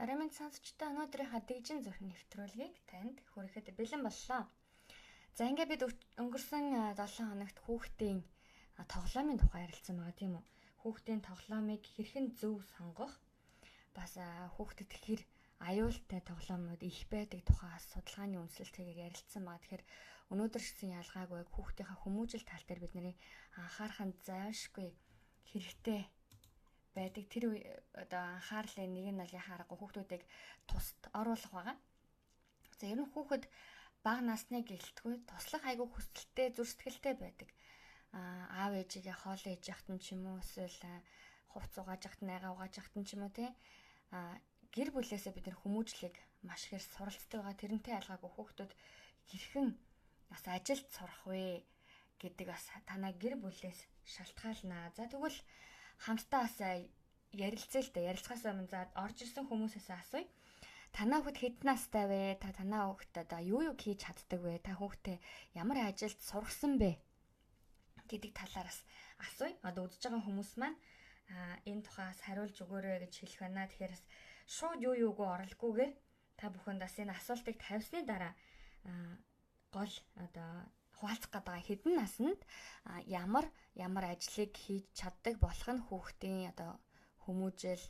Орой минь сонсогчдоо өнөөдрийнхөө дэгжин зүрх нэвтрүүлгийг танд хүрэхэд бэлэн боллоо. За ингээд бид өнгөрсөн 7 хоногт хүүхдийн тоглоомын тухай ярилцсан байгаа тийм үү? Хүүхдийн тоглоомыг хэрхэн зөв сонгох, бас хүүхдэд хэр аюултай тоглоомнууд их байдаг тухай судалгааны үндэслэлтэйгээр ярилцсан байгаа. Тэгэхээр өнөөдөр шигсэн ялгаагүй хүүхдийнхээ хүмүүжил тал дээр бидний анхаарах нь зайлшгүй хэрэгтэй байдаг. Тэр анхаарлын нэг нь бол яхаарахгүй хүүхдүүдийг тусад оруулах байгаа. За ер нь хүүхэд бага насны гэлтгүй туслах айгүй хүсэлтэй зүр сэтгэлтэй байдаг. Аав ээжигээ хоол ээж яхтан ч юм уу, эсвэл хувц угааж яхтан, найгаа угааж яхтан ч юм уу тий. Гэр бүлээсээ бид нэр хүмүүжлийг маш их суралцдаг байгаа. Тэрнтэй ялгаагүй хүүхдүүд хэрхэн бас ажилд сурах вэ гэдэг бас танаа гэр бүлээс шалтгаална. За тэгвэл хамтдаа бас ярилцъя л да. Ярилцахаас өмнө за орж ирсэн хүмүүсээс асууя. Танаа хүүхд хэдэн настай вэ? Танаа хүүхд одоо юу хийж чаддаг вэ? Та хүүхдээ ямар ажилд сургасан бэ гэдэг талаараас асууя. Одоо үзэж байгаа хүмүүс маань энэ тухаас хариулж өгөөрэй гэж хэлэх байна. Тэгэхээр шууд юугүй оролгүйгээр та бүхэнд бас энэ асуултыг тавьсны дараа гол одоо хуваалцах гэдэг хэдэн наснд ямар ажлыг хийж чаддаг болох нь хүүхдийн одоо хүмүүжил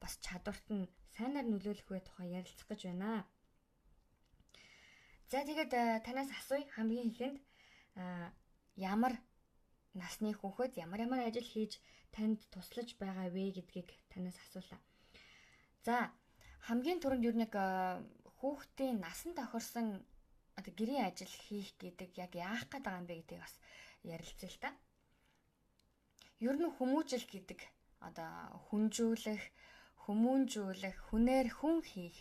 бас чадварт нь сайнаар нөлөөлөх вэ тухай ярилцах гэж байна. За тэгээд танаас асууя, хамгийн ихэнд ямар насны хүүхэд ямар ажил хийж танд туслаж байгаа вэ гэдгийг танаас асуулаа. За хамгийн түрүүнд юу нэг хүүхдийн насан тохирсон одоо гэрийн ажил хийх гэдэг яг яах гээд байгаа юм бэ гэдгийг бас ярилцъя л та. Ер нь хүмүүжил гэдэг одоо хүнжүүлэх, хүмүүнжүүлэх, хүнээр хүн хийх,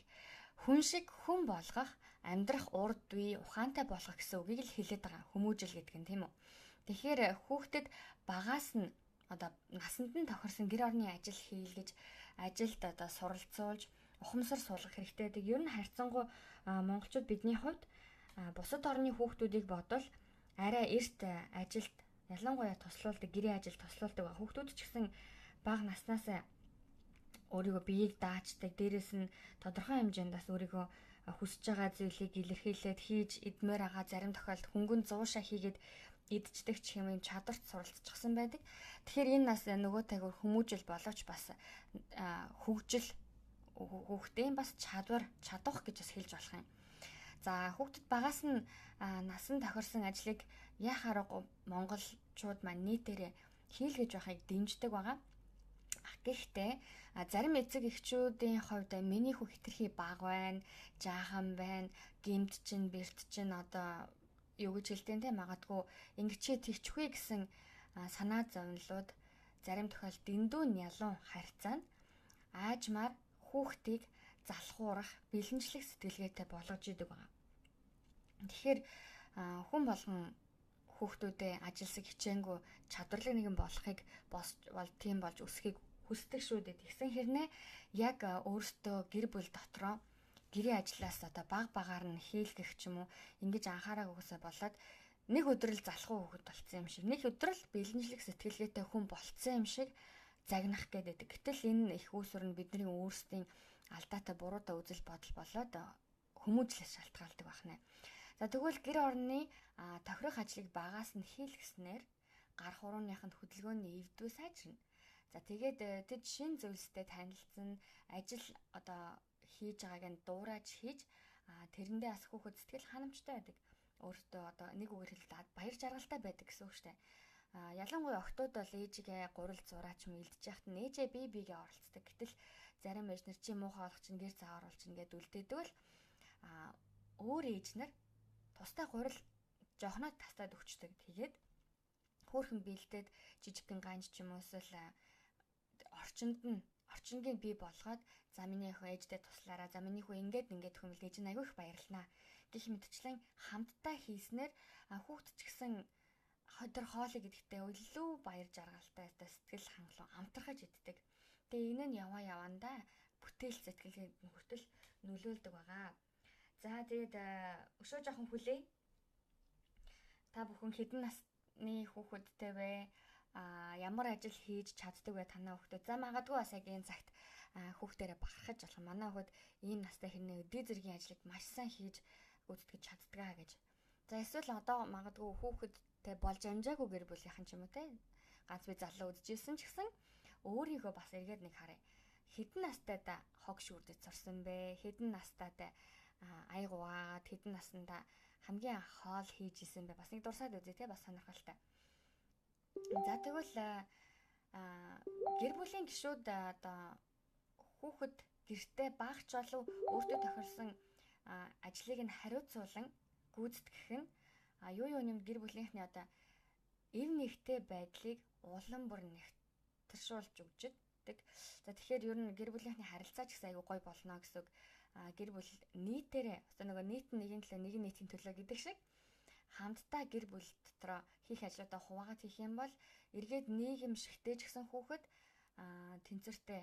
хүн шиг хүн болгох, амьдрах урд бие ухаантай болгох гэсэн үгийг л хэлээд байгаа хүмүүжил гэдэг нь тийм үү. Тэгэхээр хүүхдэд багаас нь одоо насанд нь тохирсон гэр орны ажил хийлгэж, ажилд одоо суралцуулж, ухамсар суулгах хэрэгтэй гэдэг. Ер нь харьцангуй монголчууд бидний хувьд бусад орны хүүхдүүдийг бодвол арай эрт ажилд ялангуяа туслуулдаг, гэрийн ажилд туслуулдаг хүүхдүүд ч гэсэн бага наснаас өөрийгөө биеийг даачдаг, дээрэс нь тодорхой хэмжээнд бас өөрийгөө хүсэж байгаа зүйлийг илэрхийлээд хийж идмээр байгаа, зарим тохиолдолд хөнгөн 100 хийгээд идчихдэг ч юм чадварт суралцчихсан байдаг. Тэгэхээр энэ нас нөгөөтэйгээр хүмүүжил боловч бас хөгжил хүүхдийн бас чадвах гэж бас хэлж болох юм. За хүүхдэд багаас нь насан тохирсон ажлыг яах аргагүй монголчууд маань нийтээрээ хийлгэж байхыг дэмждэг байгаа. Гэхдээ зарим эцэг эхчүүдийн хувьд миний хүү хэтэрхий бага байна, жаахан байна, гэмт чинь, бэрт чинь одоо юу гэж хэлдэг те магадгүй ингэчээ тэгчихвээ гэсэн санаа зовнилууд зарим тохиолдолд дэндүү ялуун харьцаанд аажмаар хүүхдийг залхуурах, бэлэнчлэх сэтгэлгээтэй болгож идэг байгаа. Тэгэхээр хүн болгон хүүхдүүдээ ажилсаг хичээнгүй чадварлаг нэгэн болохыг бол тийм болж өсөхийг хүсдэг шүү дээ. Тэгсэн хэрнээ яг өөртөө гэр бүл дотроо гэрийн ажлаас одоо багаар нь хийлгэх ч юм уу ингэж анхаараагүйсаа болоод нэг өдрөл залхуу хүүхэд болцсон юм шиг, нэг өдрөл бэлэнчлэх сэтгэлгээтэй хүн болцсон юм шиг загнах гэдэг. Гэтэл энэ их үүсвэр нь бидний өөрсдийн алдаатай буруутай үзэл бодол болоод хүмүүжлээс шалтгаалдаг байна. За тэгвэл гэр орны тохирох ажлыг багаас нь хийлгэснээр гар хурууныханд хөдөлгөөний эвдвээ сайжирна. За тэгээд тэд шин зүйлстэй танилцсан, ажил одоо хийж байгааг нь дуурайж хийж тэрэндээ бас хүүхэд сэтгэл ханамжтай байдаг. Өөртөө одоо нэг үгээр хэлбэл баяр жаргалтай байдаг гэсэн үг шүү дээ. Ялангуяа охтууд бол ээжигээ гурил зураач юм илдэж яхад нь ээжээ биегээ оролцдог. Гэтэл зарим ээж нар чи муухай болох чинь гэр цаа оруулчихна гэдээ үлдээдэг л өөр ээж нар тустай гурил жоохноо тастаад өгчдөг. Тэгээд хөөхөн бэлдээд жижигхэн ганж ч юм уу эсвэл орчингийн бий болгоод за миний хөө ээждээ туслаараа, за миний хөө ингээд хүмүүл ээж нь аягүй их баярлнаа гэх мэтчлэн хамтдаа хийснээр хүүхд ч гэсэн ходрох хоолыг идэхдээ илүү баяр жаргалтай сэтгэл хангалуун амтрахаж иддэг. Тэгээ энэ нь явандаа бүтээл сэтгэлгээнд хүртэл нөлөөлдөг байгаа. За тэгээд өшөө жоохон хүлээе. Та бүхэн хэдэн насны хүүхэдтэй вэ? Ямар ажил хийж чаддаг вэ танаа хүүхдүүд? За магадгүй бас яг энэ цагт хүүхдээрээ бахархаж болох. Манай хүүхэд ийм настай хэрнээ өдөө зэргийн ажлыг маш сайн хийж гүйцэтгэж чаддгаа гэж. За эсвэл одоо магадгүй хүүхэдтэй болж амжаагүй гэр бүлийнхэн ч юм уу те. Ганц би залуу үдчихсэн ч гэсэн өөрийгөө бас эргээд нэг харъя. Хэдэн настайдаа хог шүрдэд сурсан бэ? Хэдэн настайдаа аяг угаагаад хэдэн наснда хамгийн анх хоол хийж исэн бэ? Бас нэг дурсаад үзье те, бас сонирхолтой. За тэгвэл гэр бүлийн гишүүд одоо хүүхэд гэртээ багч болов өөртөө тохирсон ажлыг нь хариуцуулан гүйцэтгэх нь юу нэмд гэр бүлийнхний одоо эв нэгтэй байдлыг улам бүр нэгтэршүүлж өгчдөг. За тэгэхээр ер нь гэр бүлийнхний харилцаа ч гэсэн аягүй гоё болно гэсэн үг. Гэр бүл нийтээрээ одоо нөгөө нийт нэгэн төлөө нэг нийтийн төлөө гэдэг шиг хамтдаа гэр бүл дотроо хийх ажлуудаа хуваагаад хийх юм бол эргээд нийгэм шигтэй ч гэсэн хүүхэд тэнцвэртэй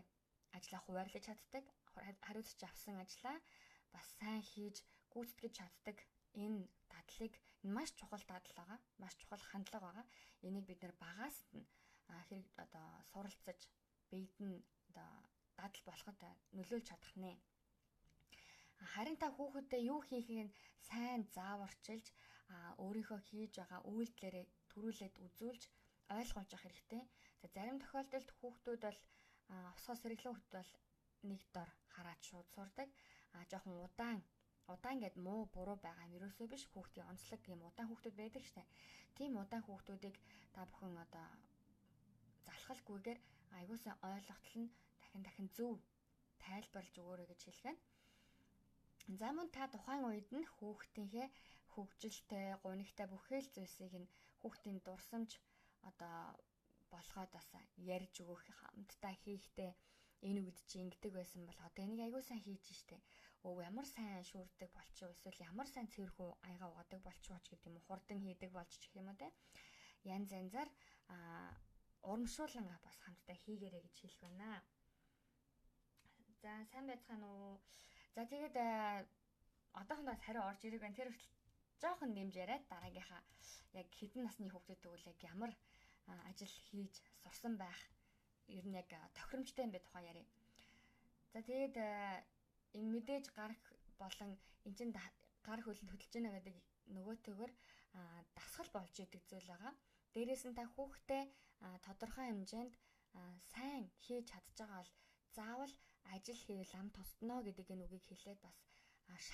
ажлаа хуваарлаж чаддаг, хариуцж авсан ажлаа бас сайн хийж гүйцэтгэж чаддаг. Энэ дадлыг маш чухал дадал байгаа, маш чухал хандлага байгаа. Энийг бид нэр багаас нь хэрэг одоо суралцаж биед нь одоо дадал болоход нөлөөлж чадах нэ. Харин та хүүхэдтэй юу хийхийг сайн зааварчилж өөрийнхөө хийж байгаа үйлдэлээрээ төрүүлээд үзүүлж ойлгуулж авах хэрэгтэй. За зарим тохиолдолд хүүхдүүд бол усгаас сэргэлэн хүүхдүүд бол нэг дор хараад шууд сурдаг. Жоохон удаан гэд муу буруу байгаа юм ерөөсөө биш. Хүүхдийн онцлог юм удаан хүүхдүүд байдаг штэ. Тийм удаан хүүхдүүдийг та бүхэн одоо залхалгүйгээр аягуулсан ойлголтол нь дахин зөв тайлбарлаж өгөөрэй гэж хэлэх нь. За мөн та тухайн үед нь хүүхдийнхээ хөгжилтэй, гунигтай бүхэл зүйлсийг нь хүүхдийн дурсамж одоо болгоод бас ярьж өгөх, хамтдаа хийхдээ энэ үед чи ингэдэг байсан бол одоо энийг аягүй сайн хийж штэ. Ямар сайн шүрдэг болчих вэ? Эсвэл ямар сайн цэвэрхүү аяга угаадаг болчих ч гэдэг юм уу, хурдан хийдэг болж гэх юм уу те. Янз янзаар урамшуулан бас хамтдаа хийгээрэй гэж хэлэх байна. За сайн байцгаана уу? За тэгээд одоохондоо хариу орж ирэх байна. Тэр хүртэл жоохон нэмж яриад дараагийнхаа яг хэдэн насны хүүхдэд тэгвэл яг ямар ажил хийж сурсан байх ер нь яг тохиромжтой юм бэ тухай яриа. За тэгээд энэ мэдээж гарах болон эн чин гар хөлөнд хөдөлж байна гэдэг нөгөөтэйгөр дасгал болж идэг зүйл байгаа. Дээрээс нь та хүүхдээ тодорхой хэмжээнд сайн хийж чадж байгаа бол заавал ажил хийвэл ам тусдно гэдэг энэ үгийг хэлээд бас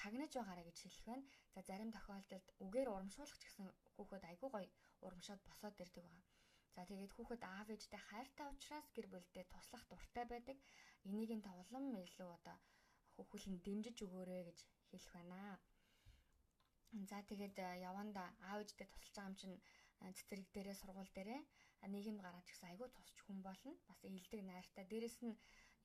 шагнаж байгаарай гэж хэлэх байна. За зарим тохиолдолд үгээр урамшуулах ч гэсэн хүүхэд айгүй гоё урамшаад босоод ирдэг байгаа. За тэгээд хүүхэд аав ээжтэй хайртай учраас гэр бүлдээ туслах дуртай байдаг. Энийг нь та улам илүү одоо хүүхэлэн дэмжиж өгөөрэй гэж хэлэх байна. За тэгээд яванда аав ээжтэй тусалж байгаа юм чинь цэцэрэг дээрээ сургууль дээрээ нийгэмд гараад ч гэсэн айгүй тусч хүн болно. Бас ийдэг найртай. Дээрэс нь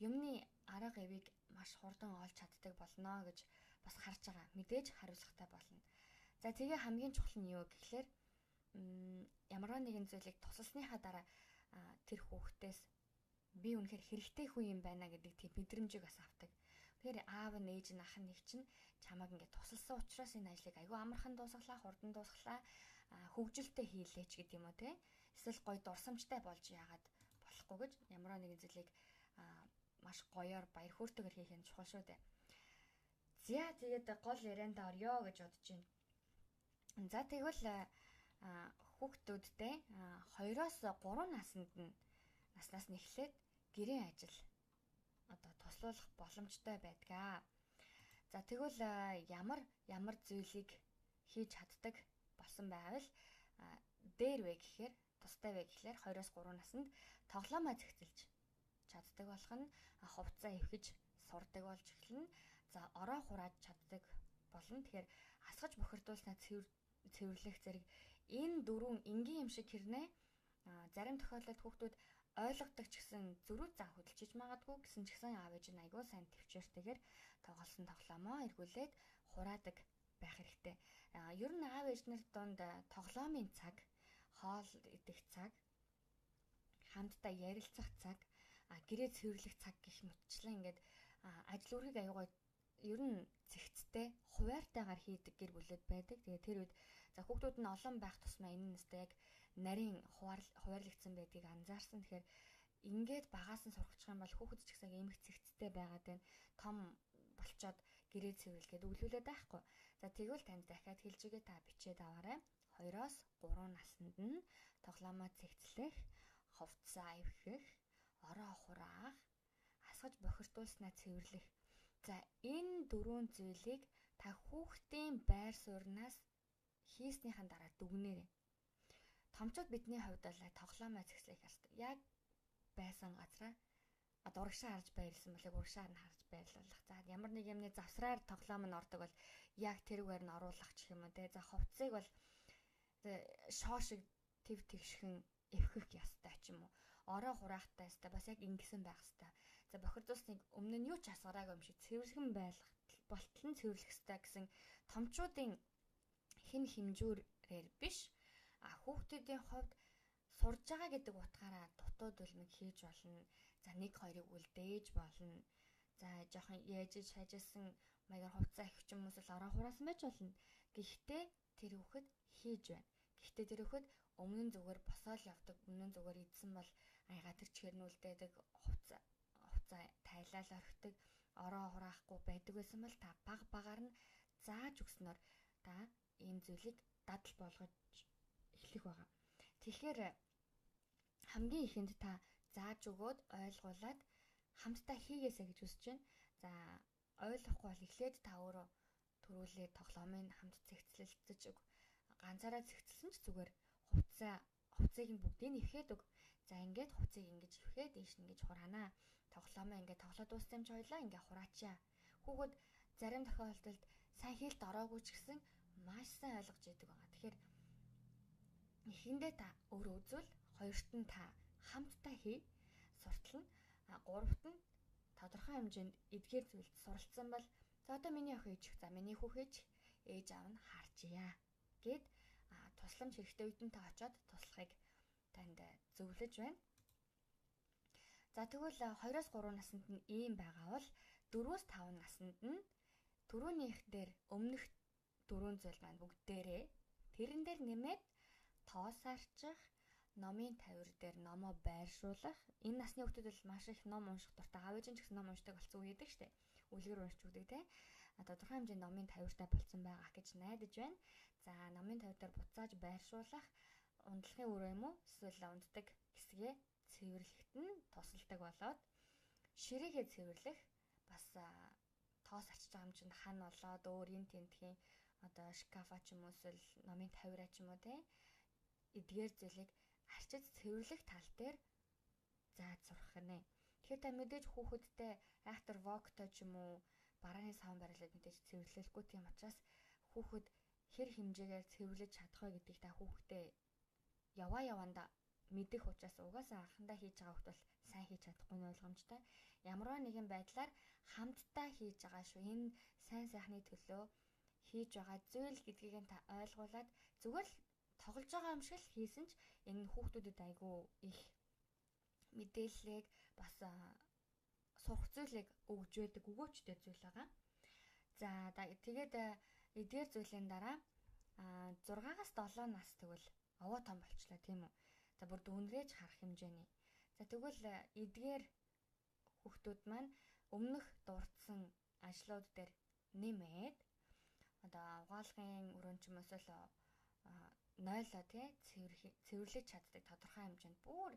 юмны арга эвийг маш хурдан олж чаддаг болно гэж бас харж байгаа. Мэдээж хариуцлагатай болно. За тэгээ хамгийн чухал нь юу гэхлээр ямар нэгэн зүйлийг тусалсныхаа дараа тэр хүүхдээс би үнэхээр хэрэгтэй хүн юм байна гэдэг тийм мэдрэмжийг бас авдаг. Тэгэхээр аав нь ээж нь ах нь нэг чинь чамайг ингээд тусалсан учраас энэ ажлыг айгүй амархан дуусгалаа, хурдан дуусгалаа, хөгжилтэй хийлээ ч гэдэг юм уу те. Эсвэл гоё дурсамжтай болж яагаад болохгүй гэж ямар нэгэн зүйлийг маш гоёор баяр хөөртэйгээр хийх нь чухал шүү дээ. За тэгээд гол ярианда орё гэж бодож байна. За тэгвэл хүүхдүүдтэй 2-оос 3 наснаас нь эхлээд гэрийн ажил одоо туслуулах боломжтой байдгаа. За тэгвэл ямар зүйлийг хийж чаддаг болсон байвал дээр вэ гэхээр тустай вэ гэхээр 2-оос 3 наснд тоглоомоо зохицуулж чаддаг болох нь хувцас эвхэж сурдаг болж эхэлнэ. За ороо хурааж чаддаг болно. Тэгэхээр хасгаж бохирдуулснаа цэвэрлэх зэрэг энэ дөрвөн энгийн юм шиг хэрнээ зарим тохиолдолд хүүхдүүд ойлгодог ч гэсэн зөрүү зан хөдөлж магадгүй гэсэн ч гэсэн аав ээж нь айгүй сайн төвчээртэйгээр тоглосон тоглоомоо эргүүлээд хураадаг байх хэрэгтэй. Ер нь аав ээж нар донд тоглоомын цаг, хоол идэх цаг, хамтдаа ярилцах цаг, гэрээ цэвэрлэх цаг гэх мэтчлэн ингээд ажил үргийг аюугаа ер нь зэгцтэй хуваарьтайгаар хийдэг гэр бүлүүд байдаг. Тэгээ тэр үед за хүүхдүүд нь олон байх тусмаа энэ нэстэ яг нарийн хуваарлагдсан байдгийг анзаарсан. Тэгэхээр ингээд багаас нь сургачих юм бол хүүхэд ч гэсэн эмх цэгцтэй байгаад байна. Том болчоод гэрээ цэвэрлгээд өглөөлээд байхгүй. За тэгвэл танд дахиад хэлж игээ та бичээд аваарай. 2-оос 3 наснд нь тоглоомоо цэгцлэх, хувцас эвхэх, ороо хураах, асгаж бохирдуулснаа цэвэрлэх. За энэ 4 зүйлийг та хүүхдийн байр сууриас хийснийхэн дараа дүгнээрэй. Томчууд бидний хувьд бол тоглоомоо цэгцлэх ёстой. Яг байсан газраа урагшаа харж байрлсан бол яг урагшаар нь харж байрлуулах. За ямар нэг юмны завсраар тоглоом нь ордог бол яг тэрүүгээр нь оруулах гэх юм уу те. За хувцсыг бол шоо шиг тэв тэгшхэн эвхэх ёстой ч юм уу. Ороо хураахтай ёстой. Бас яг ингэсэн байх ёстой. За бохирдуулсныг өмнө нь юу ч асгараагүй юм шиг цэвэрлэгэн байлгах болтол нь цэвэрлэх ёстой гэсэн томчуудын хэн хэмжүүрээр биш. Хүүхдүүдийн хувьд сурж байгаа гэдэг утгаараа дутууд үлмэг хийж болно. За 1-2-ыг үлдээж болно. За жоохон яажиж шажилсан маягаар хувцас их ч юм уус л ороо хураасан байж болно. Гэхдээ тэр хүүхэд хийж байна. Гэхдээ тэр хүүхэд өмнө нь зүгээр босоол явдаг, өмнө нь зүгээр идсэн бол аяга тэр чихэр нь үлдээдэг, хувцас тайлал орхидог, ороо хураахгүй байдаг байсан бол та баг багаар нь зааж өгснөөр та ийм зүйлийг дадал болгож эхлэх байгаа. Тэгэхээр хамгийн ихэнд та зааж өгөөд ойлгуулад хамтдаа хийгээсэй гэж хүсэж байна. За ойлгохгүй бол эхлээд та өөрөө төрүүлээ тоглоомын хамт цэгцлэлцэж өг. Ганцаараа цэгцэлсэн ч зүгээр хувцсыг нь бүгдийг нь эвхээд өг. За ингээд хувцсыг ингэж эвхээд ийш нь ингэж хураанаа. Тоглоомоо ингээд тоглоод дууссан юм чи хоёлаа ингээд хураачаа. Хүүхэд зарим тохиолдолд сайн хийлт ороогүй ч гэсэн маш сайн ойлгож яадаг байгаа. Тэгэхээр эхэндээ та өөрөө үзвэл, хоёрт нь та хамтдаа хий, суртал нь, гуравт нь тодорхой хэмжээнд эдгээр зүйлд суралцсан бол за одоо миний охин ээжих, за миний хүүхэд ээж аав нь харжия гэд тусламж хэрэгтэй үед нь та очиод туслахыг танд зөвлөж байна. За тэгвэл 2-оос 3 наснд нь ийм байгаа бол 4-өөс 5 наснд нь түрүүнийх дээр өмнөх 4 зүйл маань бүгдээрээ тэрэн дээр нэмээд тоос арчих, номын тавир дээр номоо байршуулах. Энэ насны хүүхдүүд бол маш их ном унших дуртай. Аав ээж нь ч гэсэн ном уншдаг болсон үе байдаг шүү дээ. Үлгэр уншиж өгдөг те. Тодорхой хэмжээнд номын тавиртай болсон байгаа гэж найдаж байна. За номын тавир дээр буцааж байршуулах, унтлагын өрөө юм уу? Эсвэл унтдаг хэсгээ цэвэрлэхэд нь тусалдаг болоод ширээгээ цэвэрлэх бас тоос арчиж байгаа юм чинь хан болоод өөр эн тентхийн одоо шкафа ч юм уу эсвэл номын тавираа ч юм уу те. Эдгээр зүйлийг арчиж цэвэрлэх тал дээр зааж сурах гинэ. Тэгэхээр та мэдээж хүүхэдтэй айхтар воктой ч юм уу барааны савн барилаад мэдээж цэвэрлэхгүй тийм учраас хүүхэд хэр хэмжээгээр цэвэрлэж чадах вэ гэдгийг та хүүхдээ яваанда мэдэх учраас угаасаа анхандаа хийж байгаа хүүхд бол сайн хийж чадахгүй нь ойлгомжтой. Ямарваа нэгэн байдлаар хамтдаа хийж байгаа шүү. Энэ сайн сайхны төлөө хийж байгаа зүйл гэдгийг та ойлгуулад зүгээр л тоглож байгаа юм шиг л хийсэн ч энэ хүүхдүүдэд айгүй их мэдээллийг бас сурах зүйлийг өгж байдаг өгөөчтэй зүйл байгаа. За тэгээд эдгээр зүйлийн дараа 6-аас 7 нас тэгвэл овоо том болчлаа тийм үү. За бүр дүүнрээж харах хэмжээний. За тэгвэл эдгээр хүүхдүүд маань өмнөх дурдсан ажлууд дээр нэмээд одоо угаалгын өрөөнд ч юм уу эсвэл нойлоо тий цэвэрлэж чаддаг тодорхой хэмжээнд бүр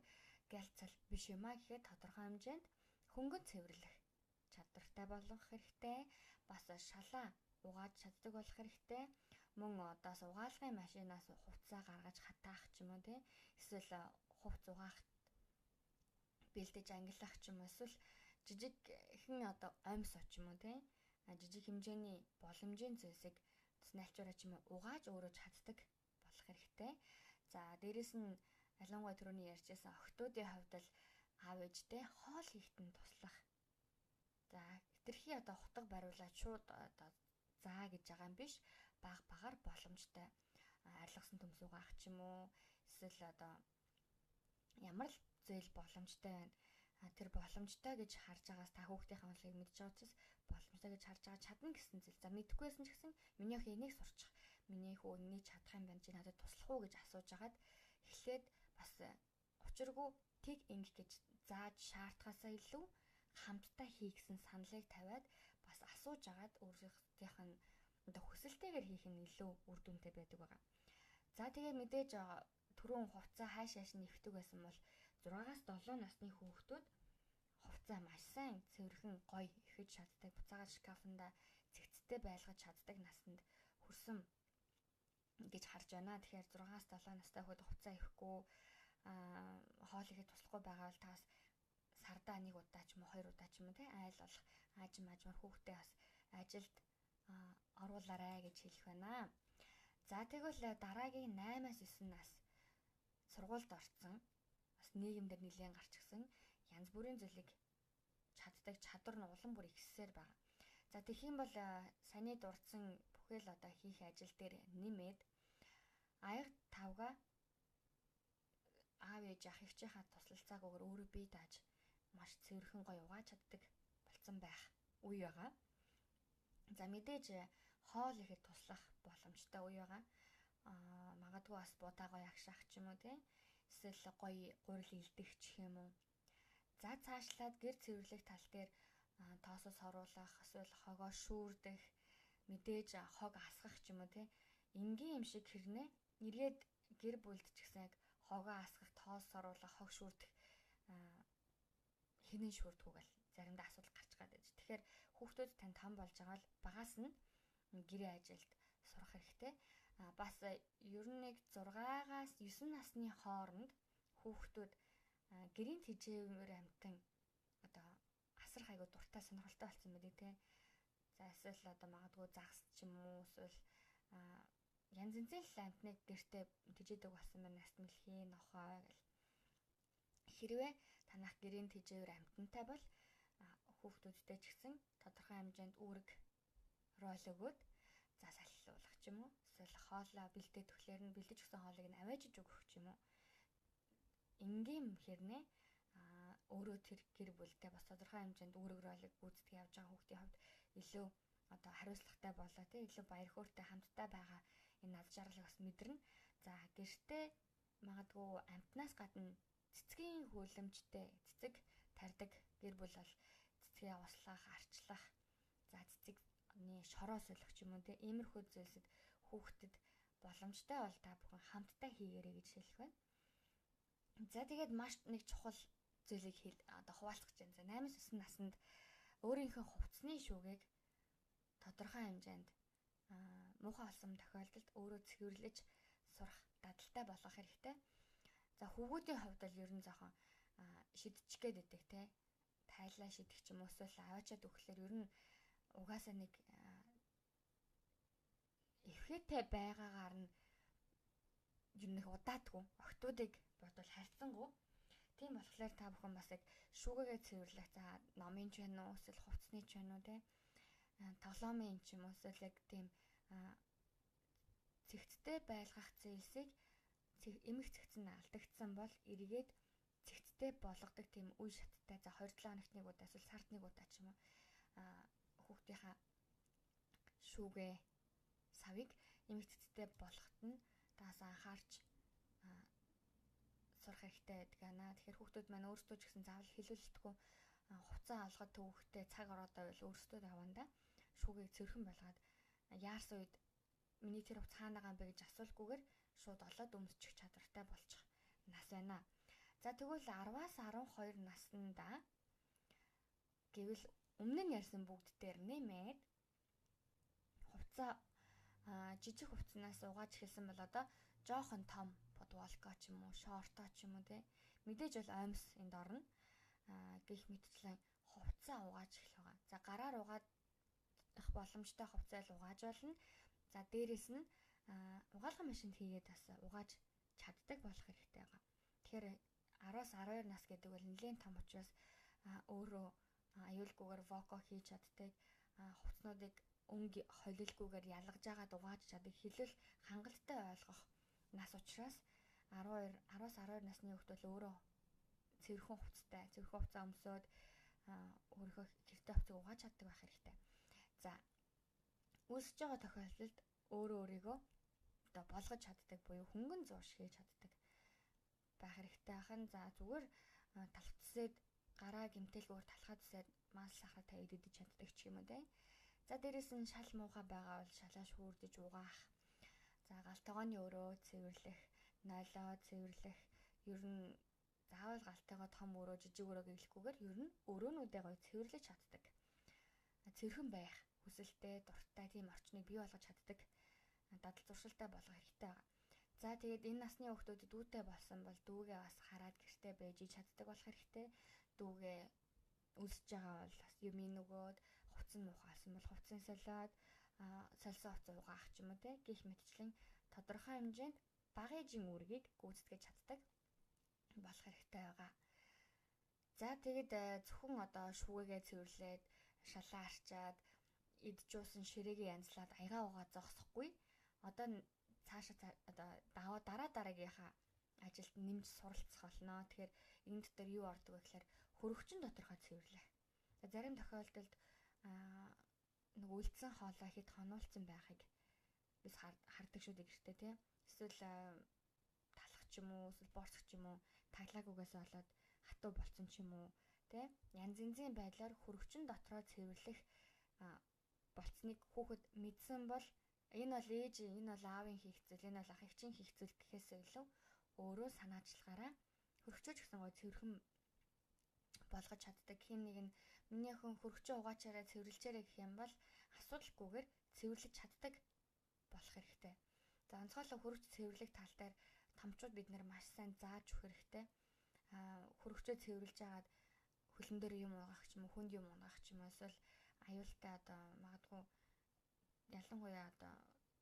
гялцал биш юм а гэхэд тодорхой хэмжээнд хөнгөн цэвэрлэх чадвартай болох хэрэгтэй. Бас шалаа угааж чаддаг болох хэрэгтэй. Мөн одоос угаалгын машинаас хувцас гаргаж хатаах ч юм уу тий эсвэл хувц угаахт бэлдэж ангилах ч юм уу эсвэл жижиг хэн одоо оймсоо ч юм уу тий жижиг хэмжээний боломжийн зүйлсийг нальчураа ч юм уу угааж өөрөө чаддаг болох хэрэгтэй. За дээрэс нь ялангуяа түрүүний ярьжсэн охтуудын хувьд л аав ээжтэй хоол хийхэд нь туслах. За хэтэрхий одоо хутга бариулаад шууд одоо заа гэж байгаа юм биш. Баг багаар боломжтой арилгасан төмс угаах ч юм уу эсвэл одоо ямар л зээл боломжтой байна. Тэр боломжтой гэж харж байгаас та хүүхдийнхээ онолыг мэдж байгаа учраас боломжтой гэж харж байгаа чадна гэсэн зүйл. За мэдэхгүйсэн ч гэсэн миний охин энийг сурчих. Миний хүү энийг чадах юм байна чи надад туслах уу гэж асууж агаад эхлээд бас учиргүй тэг ингэх гэж зааж шаардахаасаа илүү хамтдаа хий гэсэн саналыг тавиад бас асууж агаад өөрсдийнх нь одоо хүсэлтэйгээр хийх нь илүү үр дүнтэй байдаг байгаа. За тэгээ мэдээж түрүүн хувцас хааш нэвхдэг байсан бол 6-аас 7 насны хүүхдүүд хувцас маш сайн цэвэрхэн гоё ихэж чаддаг, буцаагаад шкафанда цэгцтэй байлгаж чаддаг насанд хүрсэн гэж харж байна. Тэгэхээр 6-аас 7 настай хүүхэд хувцас ихэхгүй хоол ихэд туслахгүй байгаа бол таас сардаа 1 удаа ч юм уу 2 удаа ч юм уу тий айл болох аажмаар хүүхдээ бас ажилд оруулаарай гэж хэлэх байна. За тэгвэл дараагийн 8-аас 9 нас сургуульд орсон бас нийгэмдэр нэлээд гарч гисэн янз бүрийн зүйлийг чаддаг чадвар нь улам бүр ихсээр байгаа. За тэгэх юм бол саний дурдсан бүхэл одоо хийх ажил дээр нэмээд аяг тавга аав ээж ах эгчийнхаа туслалцаагүйгээр өөрөө бие дааж маш цэвэрхэн гоё угааж чаддаг болсон байх үе байгаа. За мэдээж хоол ихэд туслах боломжтой үе байгаа. Магадгүй бас будаа гоё агшаах ч юм уу тий. Эсвэл гоё гурил илдэх ч юм уу. За цаашлаад гэр цэвэрлэх тал дээр тоосос оруулах, эсвэл хогоо шүүрдэх, мэдээж хог асгах ч юм уу тий. Энгийн юм шиг хэрнээ эргээд гэр бүлд ч гэсэн яг хогоо асгах, тоос оруулах, хог шүүрдэх хинэн шүүрдгүүгэл заримдаа асуудал гарч гадаг. Тэгэхээр хүүхдүүд тань том болж байгаа бол багаас нь гэрээ ажилд сурах хэрэгтэй. Бас ер нь нэг 6-аас 9 насны хооронд хүүхдүүд гэрийн тэжээвэр амтан одоо асар хайгуу дуртай сонирхолтой болсон байдаг тий. За эсвэл одоо магадгүй загас ч юм уу эсвэл янз янзын амтныг гэртээ тэжээдэг болсон байна. Наст мэлхий, нохой гэл. Хэрвээ танах гэрийн тэжээвэр амтантай бол хүүхдүүдтэй ч гэсэн тодорхой хэмжээнд үүрэг рол өгөөд за салхилуулах ч юм уу. Эсвэл хоолоо бэлдээд төхлөөр нь бэлдэж өгсөн хоолыг нь аваажиж өгөх ч юм уу. Энгийн хэрнээ өөрөө тэр гэр бүлтэй бас тодорхой хэмжээнд үүрэг ролыг гүйцэтгэж явж байгаа хүүхдийн хувьд илүү одоо хариуцлагатай болоо тий илүү баяр хөөртэй хамтдаа байгаа энэ над жаргалыг бас мэдэрнэ. За гэртээ магадгүй амтнаас гадна цэцгийн хөлөмжтэй цэцэг тарьдаг гэр бүл бол цэцгээ услах, арчлах, за цэцэгний шороо солих ч юм уу тий иймэрхүү зүйлсэд хүүхдэд боломжтой бол та бүхэн хамтдаа хийгээрэй гэж хэлэх байна. За тэгээд маш нэг чухал зүйлийг одоо хуваалцах гэж байна. За 8-9 наснд өөрийнхөө хувцсны шүүгийг тодорхой хэмжээнд муухай болсон тохиолдолд өөрөө цэвэрлэж сурах дадалтай болгох хэрэгтэй. За хүүхдийн хувьд бол ер нь жоохон шидчихгээд идэг те тайлаа шидэх ч юм уу эсвэл аваачаад өгөхлөөр ер нь угаасаа нэг эвхээтэй байгаагаар нь ер нь удаадгүй октоодыг бодвол харьцангуй. Тийм болохоор та бүхэн бас яг шүүгээгээ цэвэрлэх за номын ч байна уу эсвэл хувцсны ч байна уу те тоглоомын ч юм уу эсвэл яг тийм цэгцтэй байлгах зүйлсийг эмх цэгц нь алдагдсан бол эргээд цэгцтэй болгодог тийм үе шаттай за 2-7 хоногт нэг удаа эсвэл сард нэг удаа ч юм уу хүүхдийнхаа шүүгээ савыг эмх цэгцтэй болгоход нь таас анхаарч сурах хэрэгтэй байдаг ана. Тэгэхээр хүүхдүүд маань өөрсдөө ч гэсэн заавал хэлүүлэлтгүй хувцас алгад төвхтэй цаг ороод байвал өөрсдөө даванда шүүгийг цэвэрхэн болгоод яарсан үед миний тэр хувцас хаана байгаа юм бэ гэж асуулгүйгээр шууд олоод өмсчих чадвартай болчих нас байна. За тэгвэл 10-аас 12 наснда гэвэл өмнө нь ярьсан бүгд дээр нэмээд хувцас жижиг хувцснаас угааж эхэлсэн бол одоо жоохон том подволка ч юм уу, шорто ч юм уу те. Мэдээж бол оймс энд орно. Гэх мэтчлэн хувцас угааж эхлэх байгаа. За гараар угаадах боломжтой хувцас угааж болно. За дээрэс нь угаалгын машинд хийгээд бас угааж чаддаг болох хэрэгтэй байгаа. Тэгэхээр 10-аас 12 нас гэдэг бол нэлээд том учраас өөрөө аюулгүйгээр воко хийж чаддаг хувцснуудыг өнгө холилгүйгээр ялгаж агаад угааж чаддаг хэлэл хангалттай ойлгох нас учраас 10-аас 12 насны хүүхдүүд өөрөө цэвэрхэн хувцас өмсөөд өөрийнхөө хэрэгтэй хувцсыг угааж чаддаг байх хэрэгтэй. За үүсэж байгаа тохиолдолд өөрийгөө одоо болгож чаддаг буюу хөнгөн зурш хийж чаддаг байх хэрэгтэй ахын. За зүгээр талхацсад гараа гэмтэлгүйгээр талхаад усаад мал сахар тавьд идэж чаддаг ч юм уу те. За дээрэс нь шал муухай байгаа бол шалаа шүүрдэж угаах. За галтайгооны өрөө цэвэрлэх, нойлоо цэвэрлэх. Ер нь заавал галтайгоо том өрөө, жижиг өрөө гэхлэхгүйгээр ер нь өрөөнүүдээ гоё цэвэрлэж чаддаг. Цэвэрхэн байх, хүсэлтэй, дуртай тийм орчныг бий болгож чаддаг. Дадал зуршилтай болгох хэрэгтэй байгаа. За тэгээд энэ насны хүүхдүүдэд дүүтэй болсон бол дүүгээ бас хараад гэртээ байж чаддаг болох хэрэгтэй. Дүүгээ үлсэж байгаа бол бас юм нөгөөд хувцас нь муухайсан бол хувцсан солиод сольсон хувцас угаах ч юм уу те гих мэтчлэн тодорхой хэмжээнд бага ээжийн үүргийг гүйцэтгэж чаддаг болох хэрэгтэй байгаа. За тэгээд зөвхөн одоо шүүгээ цэвэрлээд шалаа арчаад идчихсэн ширээгээ янзлаад аягаа угаа зогсохгүй. Одоо цаашаа одоо дараагийнхаа ажилд нэмж суралцах болно. Тэгэхээр энэ дотор юу ордог вэ гэхээр хөрөгчин тодорхой цэвэрлэх. За зарим тохиолдолд нэг үлдсэн хоолой хэд хонуулсан байхыг бид хардаг шүү дээ гэртээ тийм. Эсвэл талах ч юм уу, эсвэл борсох ч юм уу, таглаагүйгээс болоод хатуу болцсон ч юм уу, тийм. Янз янзын байдлаар хөрөгчин дотроо цэвэрлэх болцсныг хүүхэд мэдсэн бол энэ бол ээжийн, энэ бол аавын хийх зүйл, энэ бол ах эгчийн хийх зүйл гэхээсээ илүү өөрөө санаачлагаараа хөрөгчөөч гэсэн гой цэвэрхэн болгож чаддаг. Хин нэг нь миний охин хөрөгчөө угаачаараа цэвэрлжээрэй гэх юм бол асуудалгүйгээр цэвэрлэж чаддаг болох хэрэгтэй. За онцгойлон хөрөгч цэвэрлэх тал дээр томчууд бид нэр маш сайн зааж өгөх хэрэгтэй. Хөрөгчөө цэвэрлж агаад хөлн дээр юм угаах ч юм уу, хүнд юм угаах ч юм уу, эсвэл аюултай одоо магадгүй ялангуяа одоо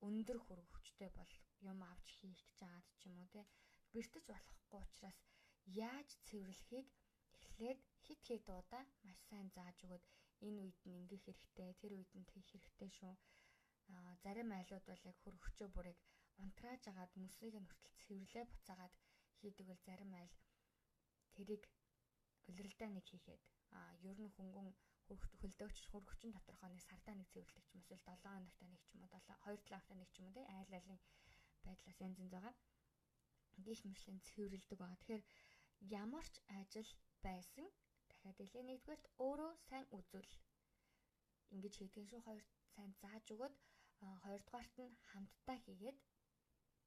өндөр хөрөгчтэй бол юм авч хийх гэж агаад ч юм уу те бэртэж болохгүй учраас яаж цэвэрлэхийг эхлээд хит хит удаа маш сайн зааж өгöd энэ үед нь ингэх хэрэгтэй, тэр үед нь тэгэх хэрэгтэй шүү. Зарим айлууд бол яг хөрөгчөө бүрийг унтрааж агаад мөсийг нь хүртэл цэвэрлээ буцаагаад хийдэг бол зарим айл тэрийг улиралдаа нэг хийхэд ер нь хөнгөн хөлдөөгч хөрөгчин доторхоо нэг сардаа нэг цэвэрлдэг ч юм эсвэл 7 хоногт нэг ч юм уу 2-7 хоногт нэг ч юм уу те айл айлын байдлаас янз янз байгаа. Гих мэтлийн цэвэрлдэг байгаа. Тэгэхээр ямар ч ажил байсан дахиад хэлээ нэгдүгээрт өөрөө сайн үзүүл. Ингэж хийдгэн шүү хоёрт сайн зааж өгöd хоёрдугаарт нь хамтдаа хийгээд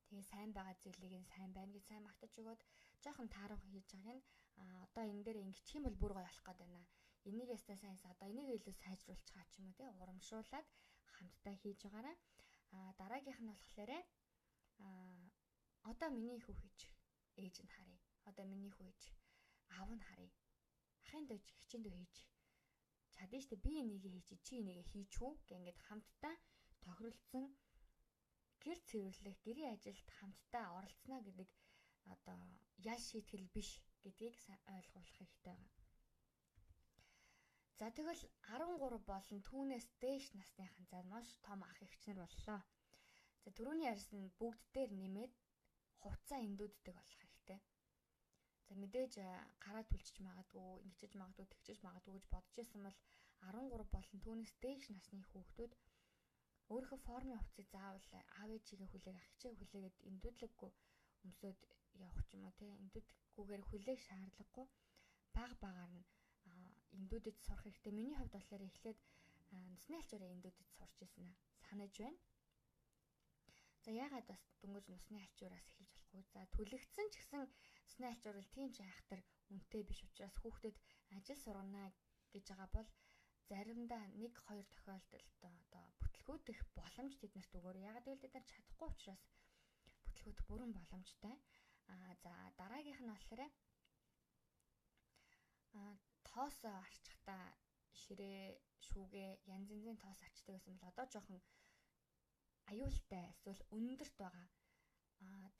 тэгээ сайн байгаа зүйлийг нь сайн байна гэж сайн магтаж өгöd жоохон таарах хийж байгааг нь одоо энэ дээр ингэчих юм бол бүр гоё болох гээд байна. Энийг ястаа сайнс одоо энийг илүү сайжруулчихаа ч юм уу те урамшуулад хамтдаа хийж байгаараа дараагийнх нь болохоор одоо миний хүү хийж ээж нь харъя. Одоо миний хүү хийж аав нь харъя. Ахын дэж хичээнд дөө хийж чадна штэ би энийг хийж чи энийг хийчихв гэх ингээд хамтдаа тохиролцсон гэр цэвэрлэх гэрийн ажилд хамтдаа оролцсноо гэдэг одоо ял шийтгэл биш гэдгийг ойлгуулах хэрэгтэй байна. За тэгвэл 13 болон түүнээс дээш насныхан за маш том ах эгч нар боллоо. За түрүүний ярьсан бүгд дээр нэмээд хувцас эндүүддэг болох хэрэгтэй. За мэдээж гараа түлчиж магадгүй, ингэчиж магадгүй, тэгчиж магадгүй гэж бодож исэн бол 13 болон түүнээс дээш насны хүүхдүүд өөрийнхөө формын хувцсыг заавал аав ээжигээ хүлээг ах эгчээ хүлээгээд эндүүдлэггүй өмсөд явах ч юм уу те эндүүдгүйгээр хүлээх шаардлагагүй багаар нь эндүүдэд сурах хэрэгтэй. Миний хувьд болохоор эхлээд насны альчаараа эндүүдэд сурч ирсэн санаж байна. За яагаад бас дөнгөж насны альчуураас эхэлж болохгүй. За түлэгдсэн ч гэсэн насны альчуур бол тийм ч айхтар үнэтэй биш учраас хүүхдэд ажил сургана гэж байгаа бол заримдаа 1-2 тохиолдолд одоо бүтлгүүдэх боломж тэднэрт өгөөр. Яагаад гэвэл тэд нар чадахгүй учраас бүтлгүүдэх бүрэн боломжтой. За дараагийнх нь болохоор тоос арчихтаа ширээ, шүүгээ янз янзын тоос арчдаг гэсэн бол одоо жоохон аюултай эсвэл өндөрт байгаа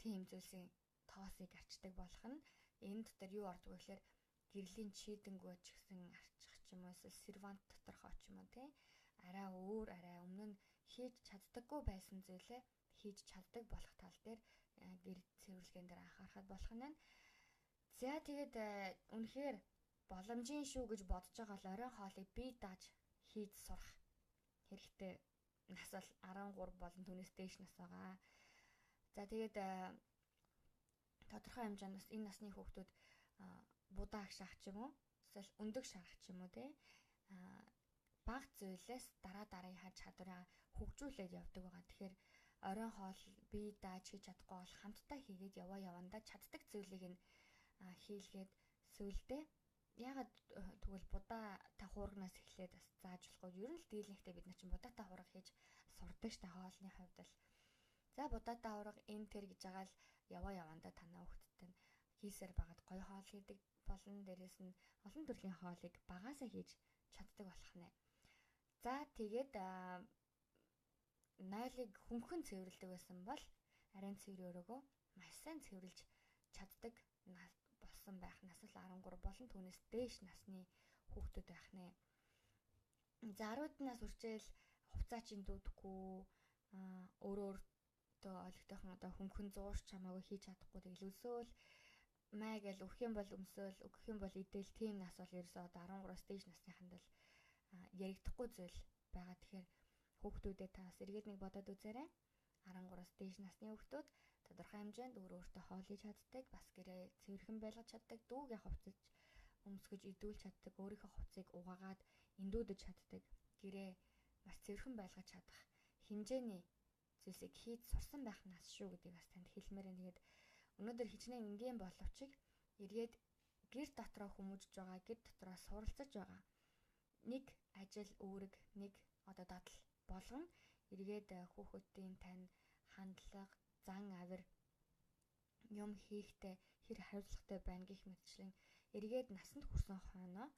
тийм зүйлсийн тоосыг арчдаг болох нь энэ дотор юу ордог вэ гэхээр гэрлийн чийдэнгөө ч гэсэн арчих ч юм уу эсвэл сервант доторхоо ч юм уу тий арай өөр арай өмнө нь хийж чаддаггүй байсан зүйлээ хийж чаддаг болох тал дээр гэр цэвэрлэгийн дээр анхаарахад болох нь. За тэгээд үнэхээр боломжийн шүү гэж бодож байгаа л оройн хоолыг бие дааж хийж сурах хэрэгтэй. Нас бол 13 болон түүнээс дээш нас байгаа. За тэгээд тодорхой хэмжээнд бас энэ насны хүүхдүүд будаа агшаах ч юм уу, эсвэл өндөг шарах ч юм уу те. Бага зүйлээс дараагийнхаа чадвараа хөгжүүлээд явдаг байгаа. Тэгэхээр оройн хоол бие дааж хийж чадахгүй бол хамтдаа хийгээд явандаа чаддаг зүйлийг нь хийлгээд сүүлдээ ягаад тэгвэл будаа та хуургнаас эхлээд бас зааж болохгүй. Ер нь л дийлэнхтэй бид нар чинь будаатай хуурга хийж сурдаг ш та хоолны хувьд л. За будаатай хуурга энэ тэр гэж байгаа л явандаа танаа хөвгттэй нь хийсээр байгаад гоё хоол хийдэг болон дээрэс нь олон төрлийн хоолыг багаасаа хийж чаддаг болох нэ. За тэгээд нойлыг хөнгөн цэвэрлдэг байсан бол арийн цэврийн өрөөгөө маш сайн цэвэрлж чаддаг болсон байх. Нас л 13 болон түүнээс дээш насны хүүхдүүд байх нэ. За 10-д нас хүрчээл хувцаачин дүүдэхгүй өөртөө олигтойхон одоо хөнгөн зуурч чамаагүй хийж чадахгүй тэгэл өсөөл маа гэл өгөх юм бол өмсөөл өгөх юм бол идэл тийм нас бол ерөөсөө одоо 13-аас дээш насныханд л яригдахгүй зүйл байгаа. Тэгэхээр хүүхдүүдэд та бас эргээд нэг бодоод үзээрэй. 13-аас дээш насны хүүхдүүд тодорхой хэмжээнд өөртөө хоол хийж чаддаг, бас гэрээ цэвэрхэн байлгаж чаддаг, дүүгээ хувцаж өмсгөж идүүлж чаддаг, өөрийнхөө хувцсыг угаагаад эндүүдэж чаддаг, гэрээ маш цэвэрхэн байлгаж чадах хэмжээний зүйлсийг хийж сурсан байх нас шүү гэдгийг бас танд хэлмээр байна. Тэгээд өнөөдөр хичнээн энгийн боловч эргээд гэр дотроо хүмүүжж байгаа, гэр дотроо суралцаж байгаа нэг ажил үүрэг, нэг одоо дадал болгон эргээд хүүхдийн тань хандлага, зан авир юм хийхдээ хэр хариуцлагатай байна гэх мэтчлэн эргээд насанд хүрсэн хойноо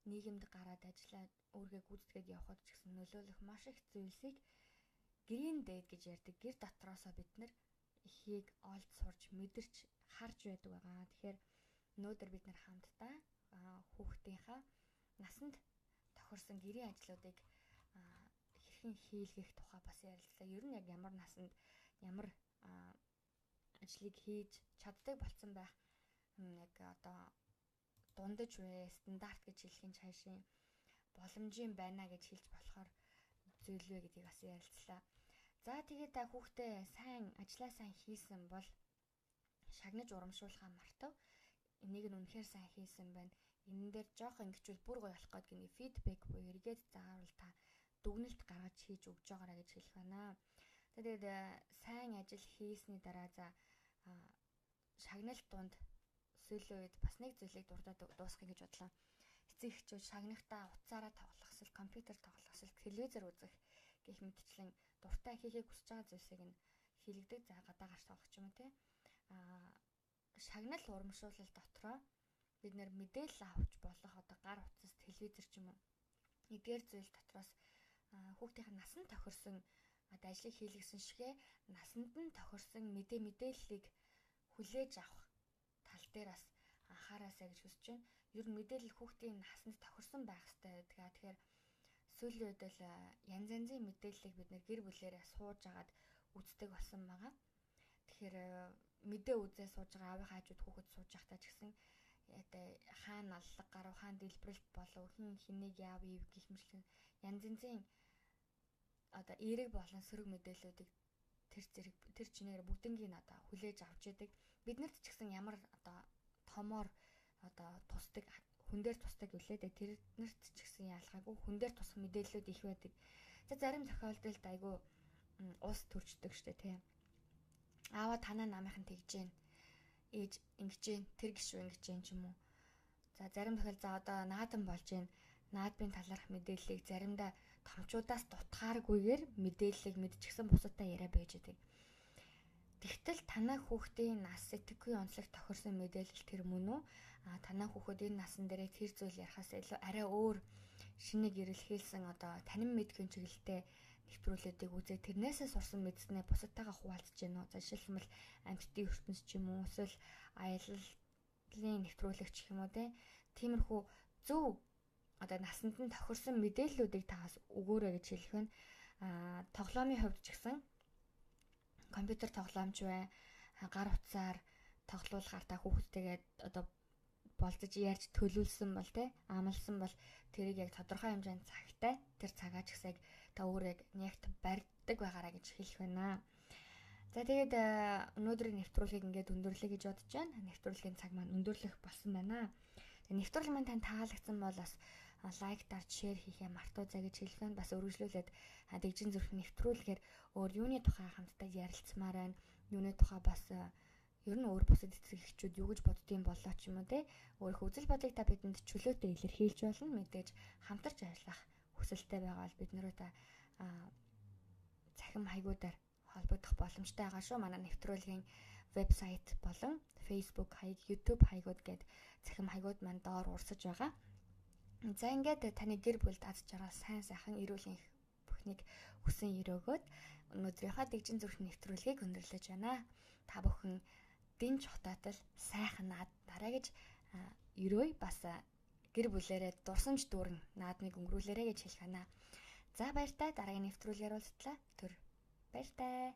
нийгэмд гараад ажиллаад өөргөө гүйцэтгээд явхад ч гэсэн нөлөөлөх маш их зүйлсийг гэрийн дээд гэж ярьдаг. Гэр дотроосоо бид нар ихийг олж сурж мэдэрч харж байдаг байгаа. Тэгэхээр өнөөдөр бид нар хамтдаа хүүхдийнхаа насанд тохирсон гэрийн ажлуудыг хэрхэн хийлгэх тухай бас ярилцлаа. Ер нь яг ямар насанд ямар ажлыг хийж чаддаг болсон байх яг одоо дундаж вэ, стандарт гэж хэлхийн цаашийн боломжийн байна гэж хэлж болохоор зүйл вэ гэдгийг бас ярилцлаа. За тэгээд та хүүхдээ сайн ажиллаа сайн хийсэн бол шагнаж урамшуулахаа мартав. Энийг нь үнэхээр сайн хийсэн байна. Энэ дээр жоох ингэчүүл бүр гоё болох гээд гинэ фидбек буюу эргээд заавал та дүгнэлт гаргаж хийж өгч байгаараа гэж хэлэх байна. Тэгээд сайн ажил хийсний дараа за шагналт дунд сүүлийн үед бас нэг зүйлийг дурдаад дуусгах гэж бодлоо. Эцэг эхчүүд шагнахтаа утсаараа тоглох, эсвэл компьютер тоглох, эсвэл телевизээр үзэх гэх мэтчлэн дуртай хийхийг хүсэж байгаа зүйлсийг нь хийлгдэг. За гадаа гарч тоглох ч юм уу те. Шагнал урамшуулал дотроо бид нэр мэдээлэл авч болох одоо гар утас, телевизэр ч юм уу эдгээр зүйл дотроос хүүхдийн насанд тохирсон одоо ажлыг хийлгэсэн шигэ насанд нь тохирсон мэдээллийг хүлээж авах тал дээр бас анхаараасаа гэж хүсэж байна. Ер нь мэдээлэл хүүхдийн насанд тохирсон байх хэрэгтэй. Тэгэхээр сүүлийн үед л янз янзын мэдээллийг бид нэр гэр бүлээрээ сууж агаад үздэг болсон байгаа. Тэгэхээр мэдээ үзээ сууж байгаа аавын хаажууд хүүхэд сууж байхдаа ч гэсэн одоо хаана аллах гарав, хаана дэлбэрэлт болов, хэнийг яав ив гэх мэтлэн янз янзын одоо эерэг болон сөрөг мэдээллүүдийг тэр чинээр бүгднийг одоо хүлээж авч яадаг. Биднэрт ч гэсэн ямар одоо томоор одоо тусдаг хүн дээр тусдаг гэлээ дээ. Тэрнэрт ч гэсэн ялгаагүй хүн дээр тусах мэдээллүүд их байдаг. За зарим тохиолдолд айгүй ус төрчдөг штэ тий. Аава танаа намынхан тэгж гин. Ээж ингэж гин, тэр гişүү ингэж гин ч юм уу. За зарим тохиолдолд за одоо наадан болж гин. Наадмын талаарх мэдээллийг заримдаа томчуудаас дутгааргүйгээр мэдээллийг мэдчихсэн бусадтай яриа байж байдаг. Тэгтэл танай хүүхдийн нас сэтгэхгүй онцлог тохирсон мэдээлэл тэр мөн үү? Танай хүүхэд энэ насан дээр тэр зүйл ярихаас илүү арай өөр шинэ гэрэлхийлсэн одоо танин мэдхийн чиглэлтэй нэвтрүүлүүдийг үзээ тэрнээсээ сурсан мэдснээ бусадтайгаа хуваалцаж гэнэ үү? За жишээлбэл амьтдын ертөнц ч юм уу эсвэл аяллалын нэвтрүүлэгч гэх юм уу те. Тиймэрхүү зөв одоо насанд нь тохирсон мэдээллүүдийг таас өгөөрэй гэж хэлэх байна. Тоглоомын хувьд ч гэсэн компьютер тоглоомч бай, гар утсаар тоглуулахаар та хүүхдтэйгээ одоо болцож ярьж төлөвлөсөн бол те амлсан бол тэрийг яг тодорхой хэмжээнд цагтай тэр цагаач гэсэг та өөрөө яг нягт барьдаг байгаараа гэж хэлэх байна. За тэгээд өнөөдрийн нэвтрүүлгийг ингээд өндөрлөе гэж бодож байна. Нэвтрүүлгийн цаг маань өндөрлөх болсон байна. Тэгээд нэвтрүүлэг маань танд таалагдсан бол бас лайк дарж шеэр хийхээ мартаоцай гэж хэлэх байна. Бас өргөжлүүлээд Дэгжин зүрх нэвтрүүлгээр өөр юуны тухай хамтдаа ярилцмаар байна. Юуны тухай бас ер нь өөр бусад эцэг эхчүүд юу гэж боддгийм болоо ч юм уу те. Өөрөх үзэл бодлыг та бидэнд чөлөөтэй илэрхийлж болно. Мэдээж хамтарч ажиллах хүсэлтэй байгаа бол бид наруу та цахим хаягуудаар холбогдох боломжтой байгаа шүү. Манай нэвтрүүлгийн вебсайт болон Facebook хаяг, YouTube хаягууд гээд цахим хаягууд маань доор урсаж байгаа. За ингээд таны гэр бүлд аз жаргал сайн сайхан эрүүл энх бүхнийг хүсэн өрөөгөөд өнөөдрийнхөө Дэгжин зүрх нэвтрүүлгийг өндөрлөж байна. Та бүхэн дэнж хотоотол сайхан нараа гэж өрөөй бас гэр бүлээрээ дурсамж дүүрэн наадмыг өнгөрүүлээрэй гэж хэлэх байна. За баяртай дараагийн нэвтрүүлгээр уулзтлаа. Баяртай.